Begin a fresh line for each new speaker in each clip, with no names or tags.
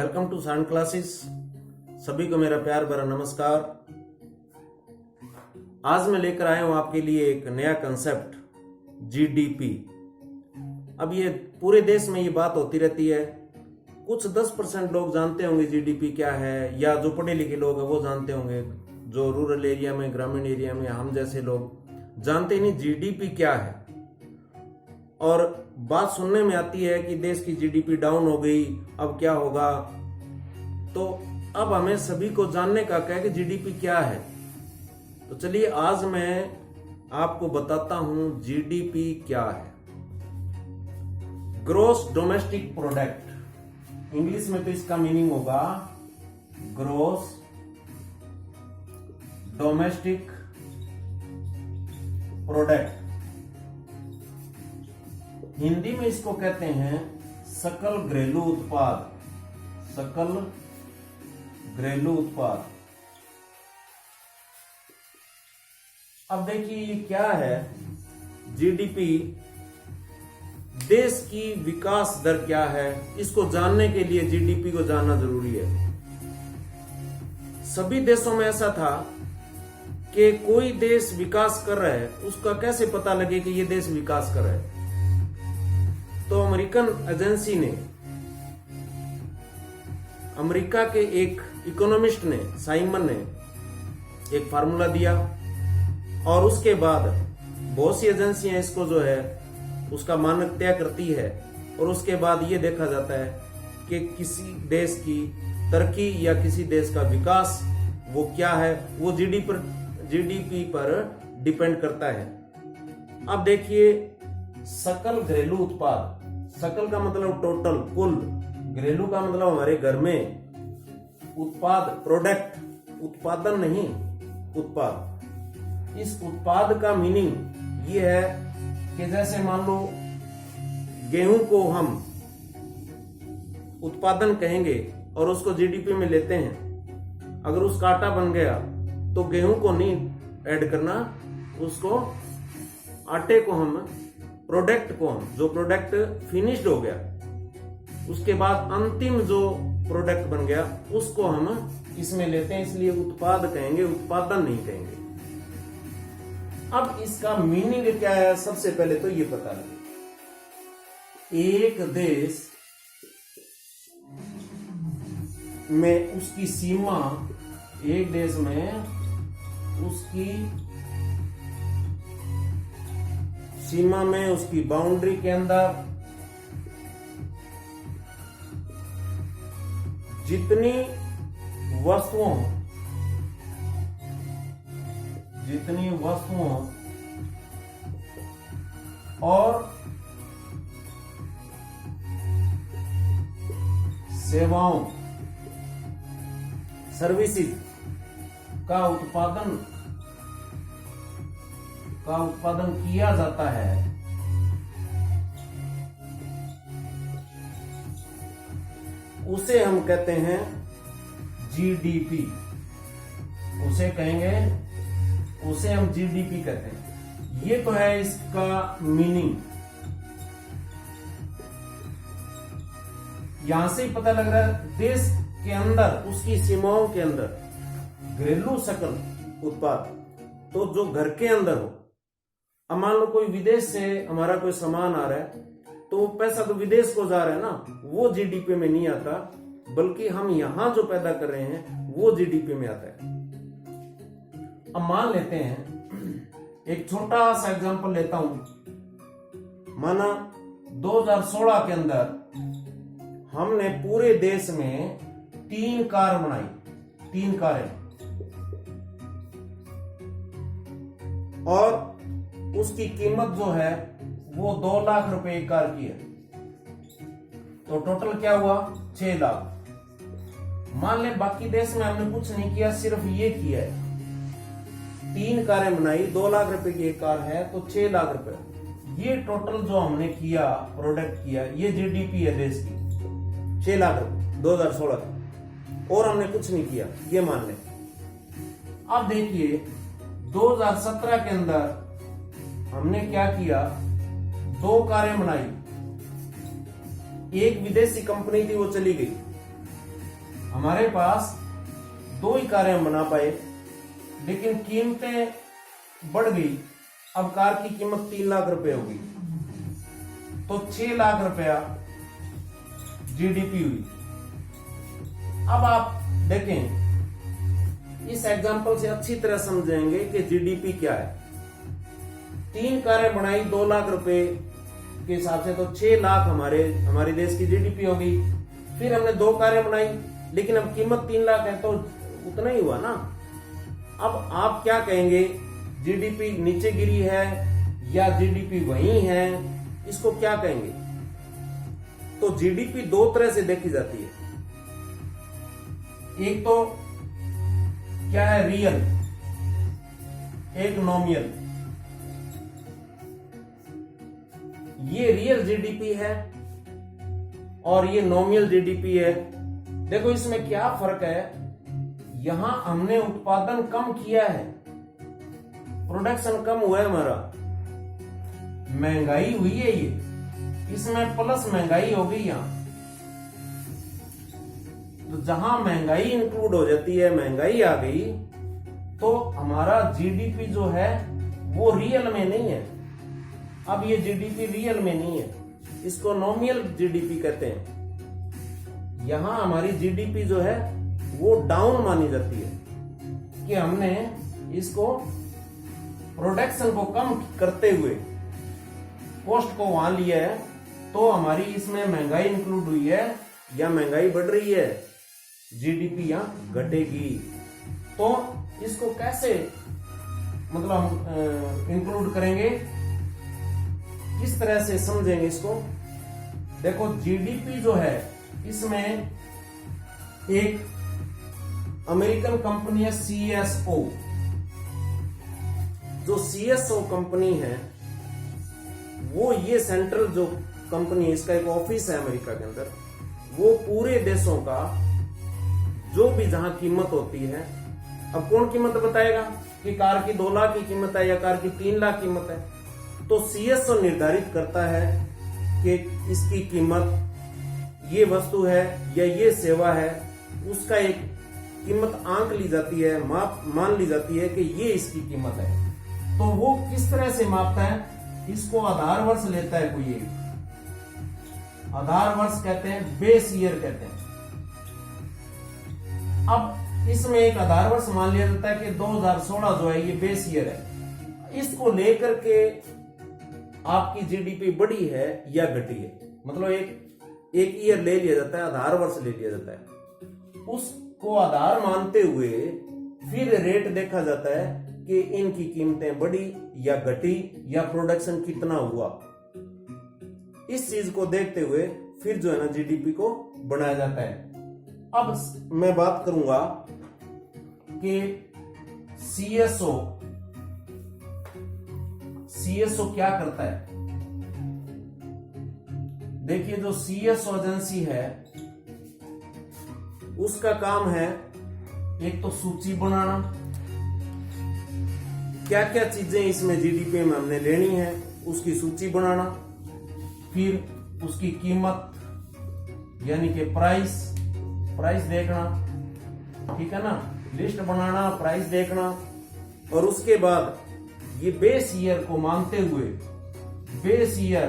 Welcome to sound classes. सभी को मेरा प्यार भरा नमस्कार। आज मैं लेकर आया हूं आपके लिए एक नया कंसेप्ट जीडीपी। अब ये पूरे देश में ये बात होती रहती है। कुछ 10% लोग जानते होंगे जीडीपी क्या है, या जो पढ़े लिखे लोग हैं वो जानते होंगे। जो रूरल एरिया में, ग्रामीण एरिया में हम जैसे लोग जानते ही नहीं जीडीपी क्या है। और बात सुनने में आती है कि देश की जीडीपी डाउन हो गई, अब क्या होगा। तो अब हमें सभी को जानने का क्या है कि जीडीपी क्या है। तो चलिए आज मैं आपको बताता हूं जीडीपी क्या है। ग्रॉस डोमेस्टिक प्रोडक्ट, इंग्लिश में तो इसका मीनिंग होगा ग्रॉस डोमेस्टिक प्रोडक्ट। हिंदी में इसको कहते हैं सकल घरेलू उत्पाद। सकल घरेलू उत्पाद। अब देखिए ये क्या है जीडीपी। देश की विकास दर क्या है, इसको जानने के लिए जीडीपी को जानना जरूरी है। सभी देशों में ऐसा था कि कोई देश विकास कर रहा है, उसका कैसे पता लगे कि ये देश विकास कर रहा है। तो अमेरिकन एजेंसी ने, अमेरिका के एक इकोनॉमिस्ट ने, साइमन ने एक फार्मूला दिया, और उसके बाद बहुत सी एजेंसियां इसको जो है उसका मानक तय करती है। और उसके बाद ये देखा जाता है कि किसी देश की तरक्की या किसी देश का विकास वो क्या है, वो जीडीपी पर डिपेंड करता है। अब देखिए सकल घरेलू उत्पाद। सकल का मतलब टोटल, कुल। घरेलू का मतलब हमारे घर में। उत्पाद प्रोडक्ट, उत्पादन नहीं, उत्पाद। इस उत्पाद का मीनिंग ये है कि जैसे मान लो गेहूं को हम उत्पादन कहेंगे और उसको जीडीपी में लेते हैं। अगर उसका आटा बन गया तो गेहूं को नहीं ऐड करना, उसको आटे को हम, प्रोडक्ट को हम, जो प्रोडक्ट फिनिश्ड हो गया उसके बाद अंतिम जो प्रोडक्ट बन गया उसको हम इसमें लेते हैं, इसलिए उत्पाद कहेंगे, उत्पादन नहीं कहेंगे। अब इसका मीनिंग क्या है, सबसे पहले तो ये पता लगे। एक देश में उसकी सीमा, एक देश में उसकी सीमा में, उसकी बाउंड्री के अंदर जितनी वस्तुओं और सेवाओं, सर्विसेज का उत्पादन किया जाता है, उसे हम कहते हैं जीडीपी। उसे हम जीडीपी कहते हैं। ये तो है इसका मीनिंग। यहां से ही पता लग रहा है देश के अंदर, उसकी सीमाओं के अंदर घरेलू सकल उत्पाद, तो जो घर के अंदर हो। अब मान लो कोई विदेश से हमारा कोई सामान आ रहा है तो वो पैसा तो विदेश को जा रहा है ना, वो जीडीपी में नहीं आता, बल्कि हम यहां जो पैदा कर रहे हैं वो जीडीपी में आता है। अब मान लेते हैं, एक छोटा सा एग्जांपल लेता हूं। माना 2016 के अंदर हमने पूरे देश में 3 कार बनाई, 3 कारें, और उसकी कीमत जो है वो 2 लाख रुपए एक कार की है। तो टोटल क्या हुआ, 6 लाख। मान ले बाकी देश में हमने कुछ नहीं किया, सिर्फ ये किया है, 3 कारें बनाई, 2 लाख रुपए की एक कार है तो 6 लाख रुपए। ये टोटल जो हमने किया, प्रोडक्ट किया, ये जीडीपी है देश की, 6 लाख रुपए 2016, और हमने कुछ नहीं किया, ये मान लें। अब देखिए 2017 के अंदर हमने क्या किया, 2 कारें बनाई, एक विदेशी कंपनी थी वो चली गई, हमारे पास 2 ही कारें हम बना पाए, लेकिन कीमतें बढ़ गई। अब कार की कीमत 3 लाख रुपए होगी, तो 6 लाख रुपया जीडीपी हुई। अब आप देखें, इस एग्जाम्पल से अच्छी तरह समझेंगे कि जीडीपी क्या है। 3 कारें बनाई 2 लाख रुपए के हिसाब से, तो 6 लाख हमारे देश की जीडीपी हो गई। फिर हमने 2 कारें बनाई, लेकिन अब कीमत 3 लाख है, तो उतना ही हुआ ना। अब आप क्या कहेंगे, जीडीपी नीचे गिरी है या जीडीपी वही है, इसको क्या कहेंगे? तो जीडीपी 2 तरह से देखी जाती है। एक तो क्या है, रियल, एक नॉमिनल। ये रियल जीडीपी है और ये नॉमिनल जीडीपी है। देखो इसमें क्या फर्क है, यहां हमने उत्पादन कम किया है, प्रोडक्शन कम हुआ है हमारा, महंगाई हुई है ये, इसमें प्लस महंगाई हो गई यहां। तो जहां महंगाई इंक्लूड हो जाती है, महंगाई आ गई, तो हमारा जीडीपी जो है वो रियल में नहीं है। अब ये जीडीपी रियल में नहीं है, इसको नॉमिनल जीडीपी कहते हैं। यहां हमारी जीडीपी जो है वो डाउन मानी जाती है कि हमने इसको प्रोडक्शन को कम करते हुए कॉस्ट को वहां लिया है, तो हमारी इसमें महंगाई इंक्लूड हुई है या महंगाई बढ़ रही है, जीडीपी यहां घटेगी। तो इसको कैसे मतलब हम इंक्लूड करेंगे, किस तरह से समझेंगे इसको? देखो जीडीपी जो है, इसमें एक अमेरिकन कंपनी है सीएसओ। जो सीएसओ कंपनी है वो, ये सेंट्रल जो कंपनी है, इसका एक ऑफिस है अमेरिका के अंदर, वो पूरे देशों का जो भी जहां कीमत होती है, अब कौन कीमत बताएगा कि कार की 2 लाख की कीमत है या कार की 3 लाख कीमत है? तो सीएसओ निर्धारित करता है कि इसकी कीमत, ये वस्तु है या ये सेवा है, उसका एक कीमत आंक ली जाती है, मान ली जाती है कि ये इसकी कीमत है। तो वो किस तरह से मापता है, इसको आधार वर्ष लेता है कोई एक, आधार वर्ष कहते हैं, बेस ईयर कहते हैं। अब इसमें एक आधार वर्ष मान लिया जाता है कि 2016 जो है ये बेस ईयर है। इसको लेकर के आपकी जीडीपी बढ़ी है या घटी है, मतलब एक ईयर ले लिया जाता है, आधार वर्ष ले लिया जाता है। उसको आधार मानते हुए फिर रेट देखा जाता है कि इनकी कीमतें बढ़ी या घटी या प्रोडक्शन कितना हुआ। इस चीज को देखते हुए फिर जो है ना जीडीपी को बनाया जाता है। अब मैं बात करूंगा कि सीएसओ क्या करता है। देखिए जो सीएसओ एजेंसी है उसका काम है एक तो सूची बनाना, क्या क्या चीजें इसमें जीडीपी में हमने लेनी है उसकी सूची बनाना, फिर उसकी कीमत यानी कि प्राइस देखना, ठीक है ना, लिस्ट बनाना, प्राइस देखना, और उसके बाद ये बेस ईयर को मानते हुए, बेस ईयर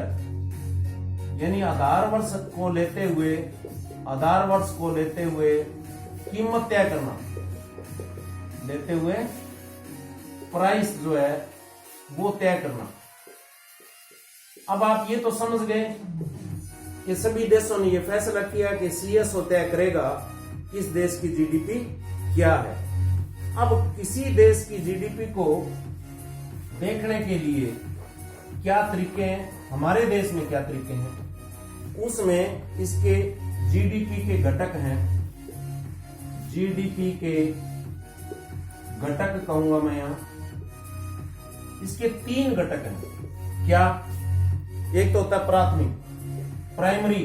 यानी आधार वर्ष को लेते हुए कीमत तय करना, लेते हुए प्राइस जो है वो तय करना। अब आप ये तो समझ गए कि सभी देशों ने ये फैसला किया कि सीएसओ तय करेगा किस देश की जीडीपी क्या है। अब किसी देश की जीडीपी को देखने के लिए क्या तरीके हैं, हमारे देश में क्या तरीके हैं, उसमें इसके जीडीपी के घटक हैं, जीडीपी के घटक कहूंगा मैं यहां, इसके 3 घटक हैं। क्या? एक तो होता है प्राथमिक, प्राइमरी,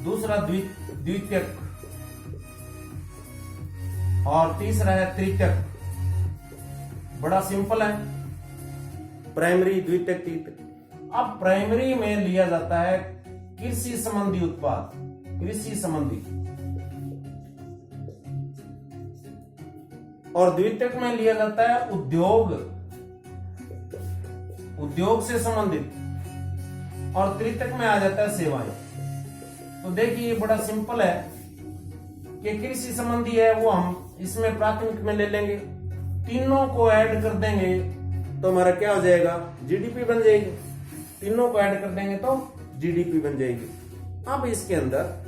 दूसरा द्वितीयक, और तीसरा है तृतीयक। बड़ा सिंपल है, प्राइमरी, द्वितीयक, तृतीयक। अब प्राइमरी में लिया जाता है कृषि संबंधी उत्पाद, कृषि संबंधी, और द्वितीयक में लिया जाता है उद्योग, उद्योग से संबंधित, और तृतीयक में आ जाता है सेवाएं। तो देखिए ये बड़ा सिंपल है कि कृषि संबंधी है वो हम इसमें प्राथमिक में ले लेंगे, तीनों को ऐड कर देंगे तो हमारा क्या हो जाएगा, जीडीपी बन जाएगी। तीनों को ऐड कर देंगे तो जीडीपी बन जाएगी। अब इसके अंदर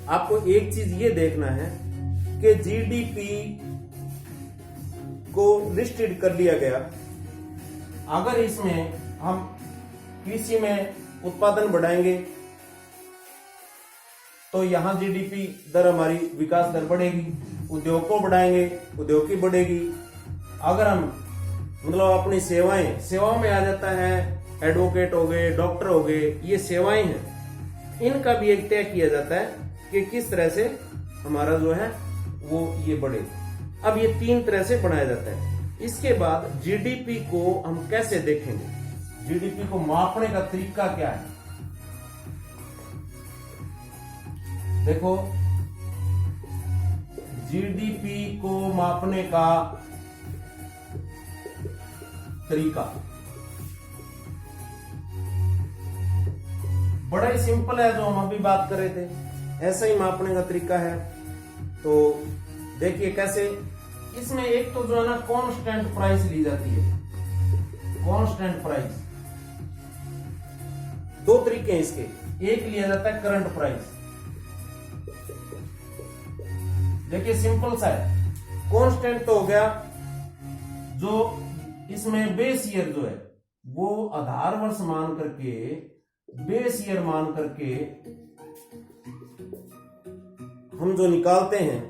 आपको एक चीज ये देखना है कि जीडीपी को लिस्टेड कर लिया गया। अगर इसमें हम कृषि में उत्पादन बढ़ाएंगे तो यहां जीडीपी दर हमारी विकास दर बढ़ेगी, उद्योग को बढ़ाएंगे, उद्योग की बढ़ेगी। अगर हम मतलब अपनी सेवाओं में आ जाता है, एडवोकेट हो गए, डॉक्टर हो गए, ये सेवाएं हैं, इनका भी एक तय किया जाता है कि किस तरह से हमारा जो है वो ये बढ़े। अब ये तीन तरह से बनाया जाता है। इसके बाद जीडीपी को हम कैसे देखेंगे, जीडीपी को मापने का तरीका क्या है। देखो जीडीपी को मापने का तरीका बड़ा ही सिंपल है, जो हम अभी बात कर रहे थे ऐसा ही मापने का तरीका है। तो देखिए कैसे, इसमें एक तो जो है ना कांस्टेंट प्राइस ली जाती है, कांस्टेंट प्राइस। दो तरीके हैं इसके, एक लिया जाता है करंट प्राइस। देखिए सिंपल सा है, कांस्टेंट तो हो गया जो इसमें बेस ईयर जो है वो आधार वर्ष मान करके, बेस ईयर मान करके हम जो निकालते हैं,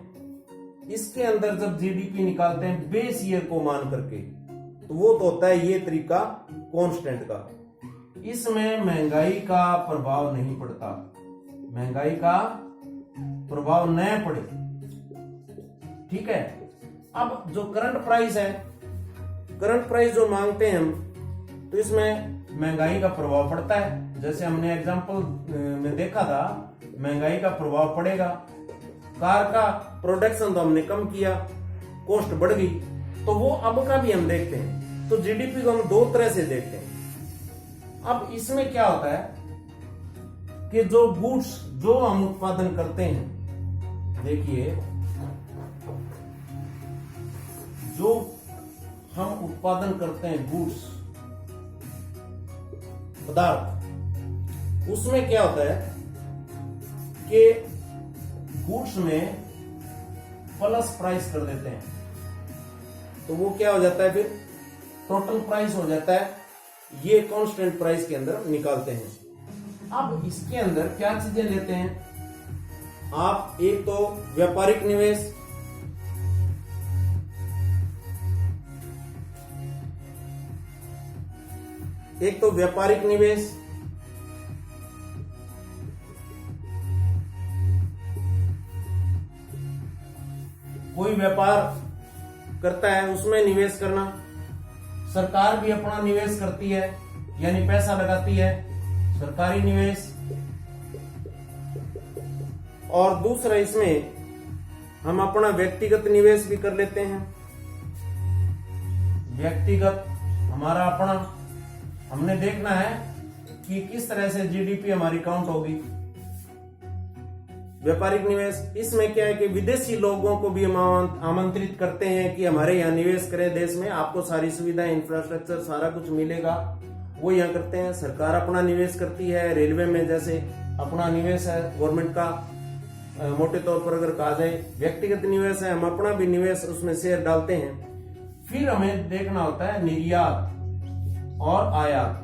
इसके अंदर जब जीडीपी निकालते हैं बेस ईयर को मान करके, तो वो तो होता है ये तरीका कांस्टेंट का। इसमें महंगाई का प्रभाव नहीं पड़ता, महंगाई का प्रभाव न पड़े, ठीक है। अब जो करंट प्राइस है, करंट प्राइस जो मांगते हैं हम, तो इसमें महंगाई का प्रभाव पड़ता है। जैसे हमने एग्जांपल में देखा था, महंगाई का प्रभाव पड़ेगा। कार का प्रोडक्शन तो हमने कम किया, कॉस्ट बढ़ गई, तो वो अब का भी हम देखते हैं। तो जीडीपी को हम दो तरह से देखते हैं। अब इसमें क्या होता है कि जो गुड्स जो हम उत्पादन करते हैं, देखिए जो हम उत्पादन करते हैं गुड्स, पदार्थ, उसमें क्या होता है कि गुड्स में प्लस प्राइस कर देते हैं, तो वो क्या हो जाता है, फिर टोटल प्राइस हो जाता है। ये कांस्टेंट प्राइस के अंदर निकालते हैं। अब इसके अंदर क्या चीजें लेते हैं आप, एक तो व्यापारिक निवेश, एक तो व्यापारिक निवेश, कोई व्यापार करता है उसमें निवेश करना। सरकार भी अपना निवेश करती है, यानी पैसा लगाती है, सरकारी निवेश। और दूसरा इसमें हम अपना व्यक्तिगत निवेश भी कर लेते हैं। व्यक्तिगत हमारा अपना, हमने देखना है कि किस तरह से जीडीपी हमारी काउंट होगी। व्यापारिक निवेश, इसमें क्या है कि विदेशी लोगों को भी हम आमंत्रित करते हैं कि हमारे यहाँ निवेश करें, देश में आपको सारी सुविधाएं, इंफ्रास्ट्रक्चर सारा कुछ मिलेगा, वो यहाँ करते हैं। सरकार अपना निवेश करती है, रेलवे में जैसे अपना निवेश है गवर्नमेंट का, मोटे तौर पर अगर कहा जाए। व्यक्तिगत निवेश है, हम अपना भी निवेश उसमें शेयर डालते हैं। फिर हमें देखना होता है निर्यात और आयात,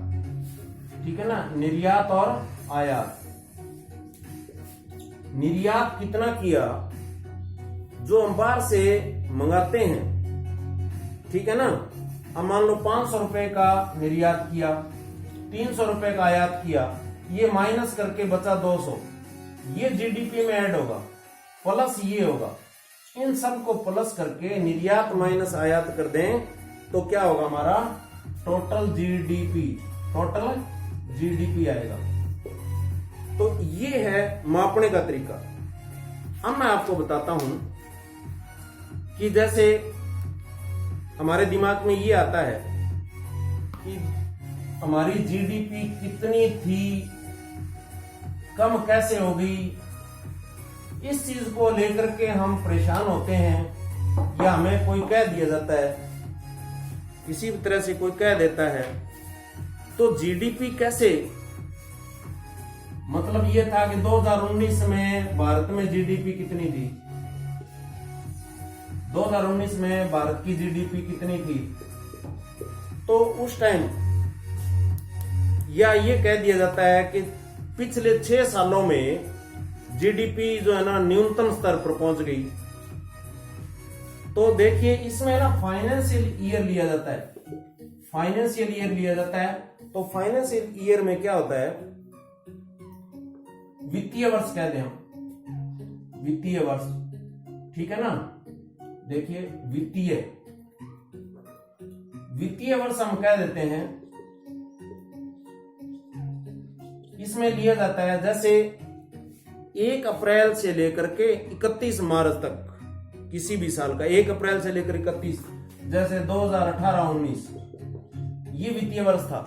ठीक है ना, निर्यात और आयात। निर्यात कितना किया, जो हम बाहर से मंगाते हैं, ठीक है ना। अब मान लो 500 रुपए का निर्यात किया, 300 रुपए का आयात किया, ये माइनस करके बचा 200, ये जीडीपी में ऐड होगा, प्लस ये होगा। इन सब को प्लस करके निर्यात माइनस आयात कर दें तो क्या होगा, हमारा टोटल जीडीपी, टोटल जीडीपी आएगा। तो ये है मापने का तरीका। अब मैं आपको बताता हूं कि जैसे हमारे दिमाग में ये आता है कि हमारी जीडीपी कितनी थी, कम कैसे हो गई, इस चीज को लेकर के हम परेशान होते हैं, या हमें कोई कह दिया जाता है, किसी भी तरह से कोई कह देता है तो जीडीपी कैसे, मतलब ये था कि 2019 में भारत में जीडीपी कितनी थी, 2019 में भारत की जीडीपी कितनी थी, तो उस टाइम या ये कह दिया जाता है कि पिछले 6 सालों में जीडीपी जो है ना न्यूनतम स्तर पर पहुंच गई। तो देखिए इसमें ना फाइनेंशियल ईयर लिया जाता है, फाइनेंशियल ईयर लिया जाता है। तो फाइनेंशियल ईयर में क्या होता है, वित्तीय वर्ष कहते हैं हम, वित्तीय वर्ष, ठीक है ना। देखिए वित्तीय वर्ष हम कह देते हैं, इसमें लिया जाता है जैसे 1 अप्रैल से लेकर के 31 मार्च तक, किसी भी साल का 1 अप्रैल से लेकर 31, जैसे 2018-19 ये वित्तीय वर्ष था,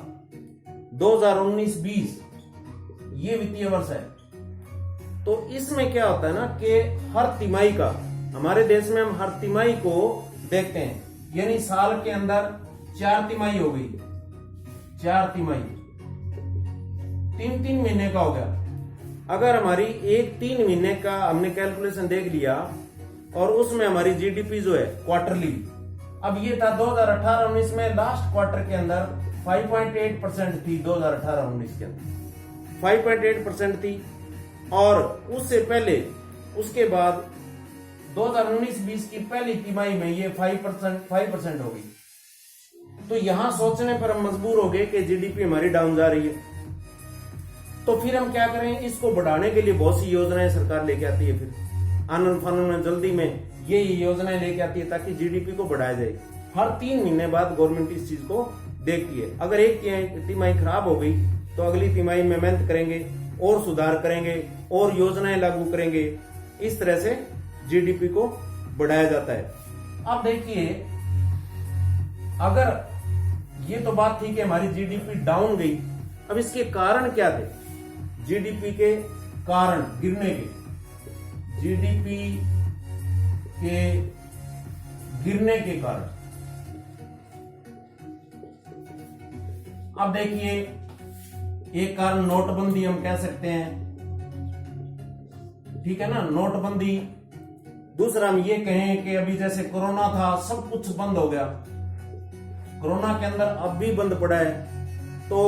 2019-20 ये वित्तीय वर्ष है। तो इसमें क्या होता है ना कि हर तिमाही का, हमारे देश में हम हर तिमाही को देखते हैं, यानी साल के अंदर 4 तिमाही हो गई, 4 तिमाही, 3-3 महीने का हो गया। अगर हमारी एक 3 महीने का हमने कैलकुलेशन देख लिया और उसमें हमारी जीडीपी जो है क्वार्टरली, अब ये था 2018-19 में लास्ट क्वार्टर के अंदर 5.8% थी, 2018-19 के अंदर 5.8% थी, और उससे पहले उसके बाद 2019-20 की पहली तिमाही में ये 5% हो गई। तो यहां सोचने पर हम मजबूर हो गए कि जीडीपी हमारी डाउन जा रही है। तो फिर हम क्या करें, इसको बढ़ाने के लिए बहुत सी योजनाएं सरकार लेके आती है, फिर आनंद फानंद में जल्दी में ये योजनाएं लेके आती है ताकि जीडीपी को बढ़ाया जाए। हर 3 महीने बाद गवर्नमेंट इस चीज को देखती है। अगर एक तिमाही खराब हो गई तो अगली तिमाही में मेहनत करेंगे और सुधार करेंगे और योजनाएं लागू करेंगे, इस तरह से जीडीपी को बढ़ाया जाता है। अब देखिए, अगर ये तो बात थी कि हमारी जीडीपी डाउन गई, अब इसके कारण क्या थे, जीडीपी के कारण गिरने के, जीडीपी के गिरने के कारण, अब देखिए एक कारण नोटबंदी हम कह सकते हैं, ठीक है ना, नोटबंदी। दूसरा हम ये कहें कि अभी जैसे कोरोना था, सब कुछ बंद हो गया, कोरोना के अंदर अब भी बंद पड़ा है, तो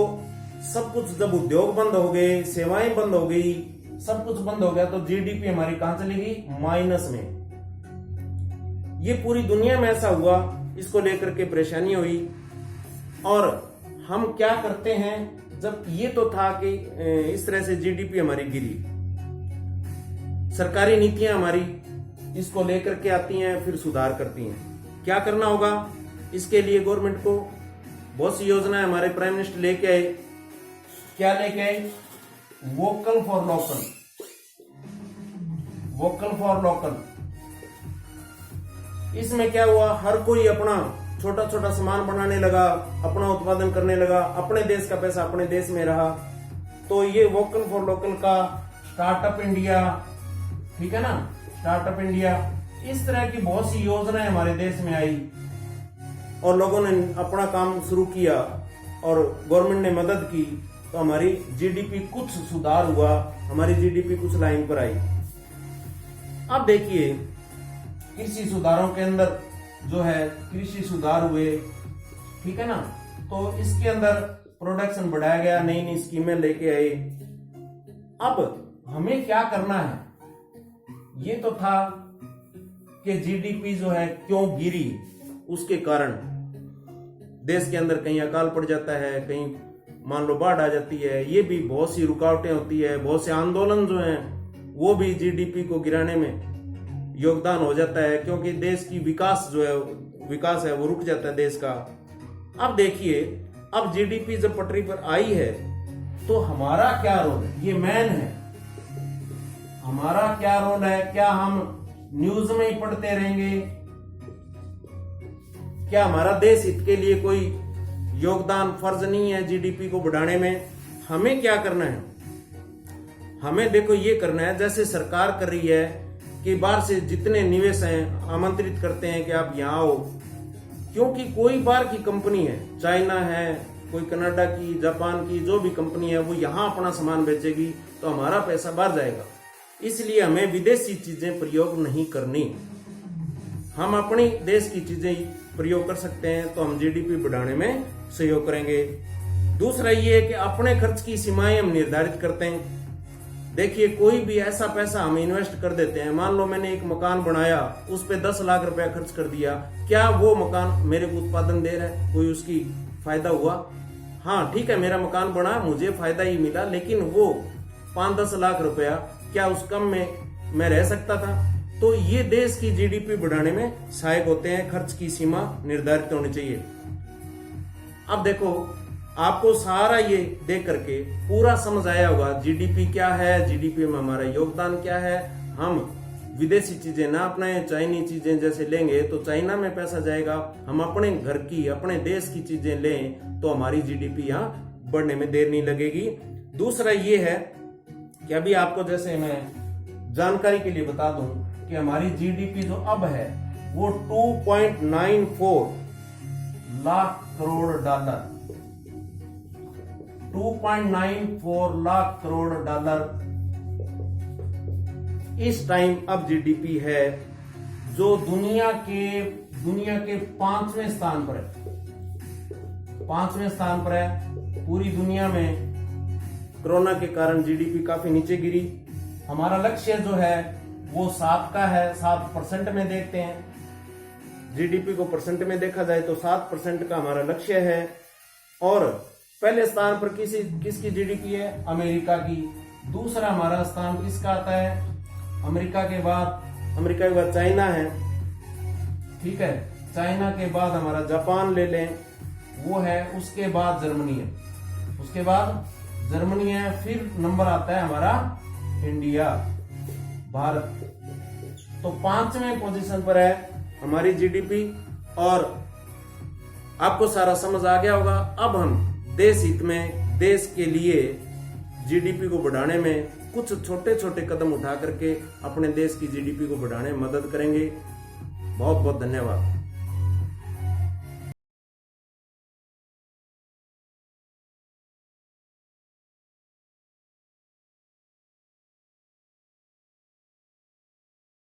सब कुछ जब उद्योग बंद हो गए, सेवाएं बंद हो गई, सब कुछ बंद हो गया, तो जीडीपी हमारी कहां चली गई, माइनस में। ये पूरी दुनिया में ऐसा हुआ, इसको लेकर के परेशानी हुई। और हम क्या करते हैं, जब ये तो था कि इस तरह से जीडीपी हमारी गिरी, सरकारी नीतियां हमारी इसको लेकर के आती हैं, फिर सुधार करती हैं। क्या करना होगा इसके लिए, गवर्नमेंट को बहुत सी योजनाएं हमारे प्राइम मिनिस्टर लेके आए। क्या लेके आए, vocal for local, vocal for local. इसमें क्या हुआ, हर कोई अपना छोटा छोटा सामान बनाने लगा, अपना उत्पादन करने लगा, अपने देश का पैसा अपने देश में रहा। तो ये वोकल फॉर लोकल का स्टार्टअप इंडिया, ठीक है ना, स्टार्टअप इंडिया, इस तरह की बहुत सी योजनाएं हमारे देश में आई और लोगों ने अपना काम शुरू किया और गवर्नमेंट ने मदद की, तो हमारी जीडीपी कुछ सुधार हुआ, हमारी जीडीपी कुछ लाइन पर आई। अब देखिए कृषि सुधारों के अंदर जो है, कृषि सुधार हुए, ठीक है ना, तो इसके अंदर प्रोडक्शन बढ़ाया गया, नई नई स्कीमें लेके आए। अब हमें क्या करना है, ये तो था कि जीडीपी जो है क्यों गिरी, उसके कारण देश के अंदर कहीं अकाल पड़ जाता है, कहीं मान लो बाढ़ आ जाती है, ये भी बहुत सी रुकावटें होती है, बहुत से आंदोलन जो हैं वो भी जीडीपी को गिराने में योगदान हो जाता है, क्योंकि देश की विकास है वो रुक जाता है देश का। अब देखिए, अब जीडीपी जब पटरी पर आई है तो हमारा क्या रोल है, ये मैन है, हमारा क्या रोल है? क्या हम न्यूज में ही पढ़ते रहेंगे? क्या हमारा देश हित के लिए कोई योगदान फर्ज नहीं है जीडीपी को बढ़ाने में? हमें क्या करना है? हमें देखो ये करना है, जैसे सरकार कर रही है कि बाहर से जितने निवेश हैं आमंत्रित करते हैं कि आप यहाँ आओ, क्योंकि कोई बाहर की कंपनी है, चाइना है, कोई कनाडा की, जापान की, जो भी कंपनी है वो यहाँ अपना सामान बेचेगी तो हमारा पैसा बाहर जाएगा। इसलिए हमें विदेशी चीजें प्रयोग नहीं करनी, हम अपनी देश की चीजें प्रयोग कर सकते हैं तो हम जीडीपी बढ़ाने में सहयोग करेंगे। दूसरा ये है कि अपने खर्च की सीमाएं हम निर्धारित करते हैं। देखिए, कोई भी ऐसा पैसा हम इन्वेस्ट कर देते हैं, मान लो मैंने एक मकान बनाया, उस पे 10 लाख रुपया खर्च कर दिया, क्या वो मकान मेरे को उत्पादन दे रहा है? कोई उसकी फायदा हुआ? हाँ ठीक है, मेरा मकान बना, मुझे फायदा ही मिला, लेकिन वो 5-10 लाख रुपया क्या उस कम में मैं रह सकता था? तो ये देश की जीडीपी बढ़ाने में सहायक होते हैं। खर्च की सीमा निर्धारित होनी चाहिए। अब देखो, आपको सारा ये देख करके पूरा समझ आया होगा जीडीपी क्या है, जीडीपी में हमारा योगदान क्या है। हम विदेशी चीजें ना अपनाएं, चाइनीज चीजें जैसे लेंगे तो चाइना में पैसा जाएगा। हम अपने घर की, अपने देश की चीजें लें तो हमारी जीडीपी यहाँ बढ़ने में देर नहीं लगेगी। दूसरा ये है कि अभी आपको जैसे मैं जानकारी के लिए बता दूं कि हमारी जीडीपी जो अब है वो 2.94 लाख करोड़ डॉलर, 2.94 लाख करोड़ डॉलर इस टाइम अब जीडीपी है, जो दुनिया के 5वें स्थान पर है। 5वें स्थान पर है पूरी दुनिया में। कोरोना के कारण जीडीपी काफी नीचे गिरी। हमारा लक्ष्य जो है वो 7 का है, 7% में देखते हैं। जीडीपी को परसेंट में देखा जाए तो 7% का हमारा लक्ष्य है। और पहले स्थान पर किसकी जीडीपी है? अमेरिका की। दूसरा हमारा स्थान किसका आता है? अमेरिका के बाद चाइना है, ठीक है। चाइना के बाद हमारा जापान ले लें, वो है। उसके बाद जर्मनी है, फिर नंबर आता है हमारा इंडिया, भारत। तो 5वें पोजीशन पर है हमारी जीडीपी। और आपको सारा समझ आ गया होगा। अब हम देश हित में, देश के लिए जीडीपी को बढ़ाने में कुछ छोटे छोटे कदम उठा करके अपने देश की जीडीपी को बढ़ाने में मदद करेंगे। बहुत बहुत धन्यवाद।